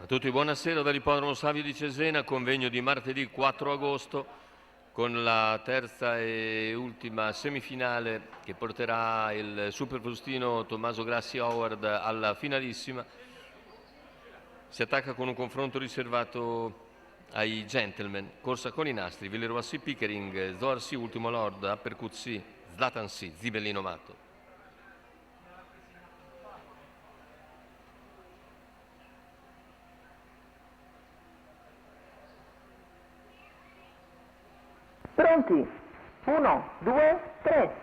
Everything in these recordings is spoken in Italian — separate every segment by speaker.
Speaker 1: tutti, buonasera dall'Ippodromo Savio di Cesena, convegno di martedì 4 agosto con la terza e ultima semifinale che porterà il Super Faustino Tommaso Grassi Howard alla finalissima. Si attacca con un confronto riservato ai gentleman, corsa con i nastri, Villeroy Pickering, Zorsi, Ultimo Lord, Uppercut C, Zlatan C, Zibellino Matto.
Speaker 2: Pronti? 1, 2, 3.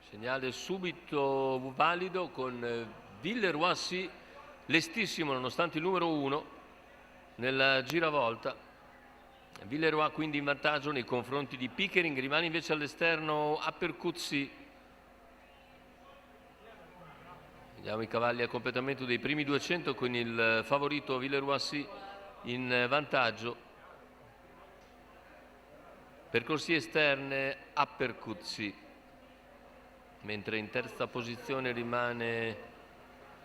Speaker 1: Segnale subito valido con Villeroy C, lestissimo nonostante il numero 1 nella giravolta. Villeroy quindi in vantaggio nei confronti di Pickering, rimane invece all'esterno Uppercut C. Vediamo i cavalli a completamento dei primi 200 con il favorito Villeroy C in vantaggio. Percorsi esterne Uppercut C, mentre in terza posizione rimane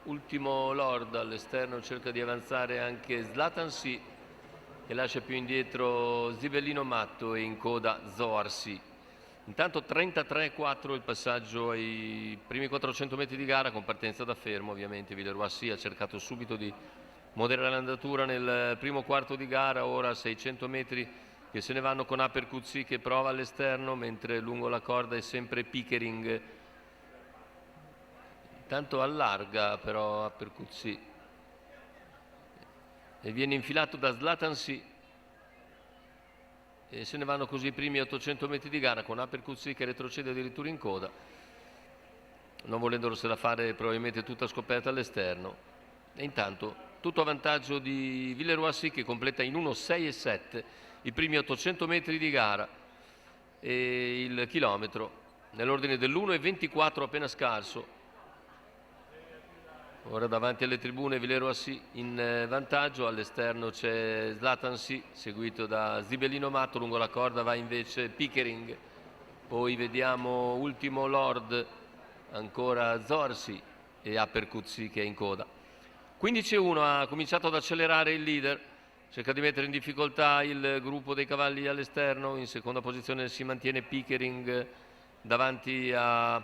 Speaker 1: Ultimo Lord, all'esterno cerca di avanzare anche Zlatan C che lascia più indietro Zibellino Matto e in coda Zorsi. Intanto 33-4 il passaggio ai primi 400 metri di gara con partenza da fermo. Ovviamente Villeroy C ha cercato subito di moderare l'andatura nel primo quarto di gara, ora 600 metri che se ne vanno con Uppercut C che prova all'esterno, mentre lungo la corda è sempre Pickering. Intanto allarga però Uppercut C e viene infilato da Zlatan C e se ne vanno così i primi 800 metri di gara con Uppercut C che retrocede addirittura in coda, non volendosela fare probabilmente tutta scoperta all'esterno. E intanto tutto a vantaggio di Villeroy C che completa in 1:6,7 i primi 800 metri di gara e il chilometro nell'ordine dell'1:24 appena scarso. Ora davanti alle tribune Villeroy C in vantaggio, all'esterno c'è Zlatan C seguito da Zibellino Matto, lungo la corda va invece Pickering, poi vediamo Ultimo Lord, ancora Zorsi e Uppercut C che è in coda. 15:1 ha cominciato ad accelerare il leader, cerca di mettere in difficoltà il gruppo dei cavalli all'esterno, in seconda posizione si mantiene Pickering davanti a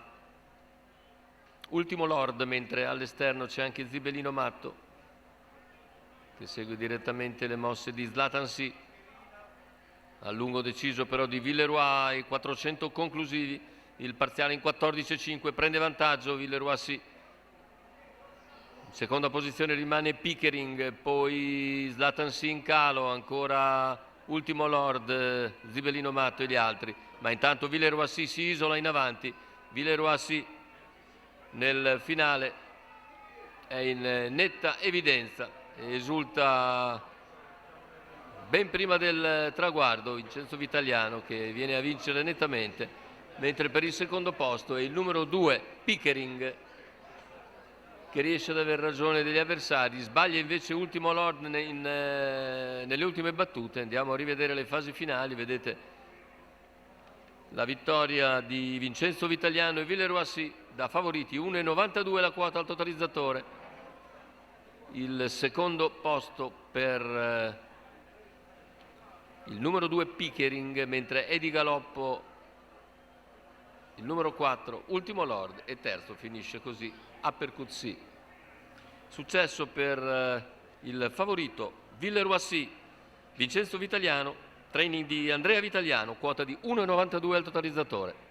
Speaker 1: Ultimo Lord, mentre all'esterno c'è anche Zibellino Matto che segue direttamente le mosse di Zlatan C. A lungo deciso però di Villeroy, 400 conclusivi, il parziale in 14:5, prende vantaggio Villeroy C. In seconda posizione rimane Pickering, poi Zlatan C in calo, ancora Ultimo Lord, Zibellino Matto e gli altri, ma intanto Villeroy C si isola in avanti. Villeroy C nel finale è in netta evidenza, esulta ben prima del traguardo Vincenzo Vitaliano che viene a vincere nettamente, mentre per il secondo posto è il numero 2 Pickering che riesce ad aver ragione degli avversari. Sbaglia invece Ultimo Lord nelle ultime battute. Andiamo a rivedere le fasi finali, vedete la vittoria di Vincenzo Vitaliano e Villeroy C da favoriti, 1,92 la quota al totalizzatore. Il secondo posto per il numero 2 Pickering, mentre è di galoppo il numero 4 Ultimo Lord e terzo finisce così Uppercut C. Successo per il favorito Villeroy C, Vincenzo Vitaliano, training di Andrea Vitaliano, quota di 1,92 al totalizzatore.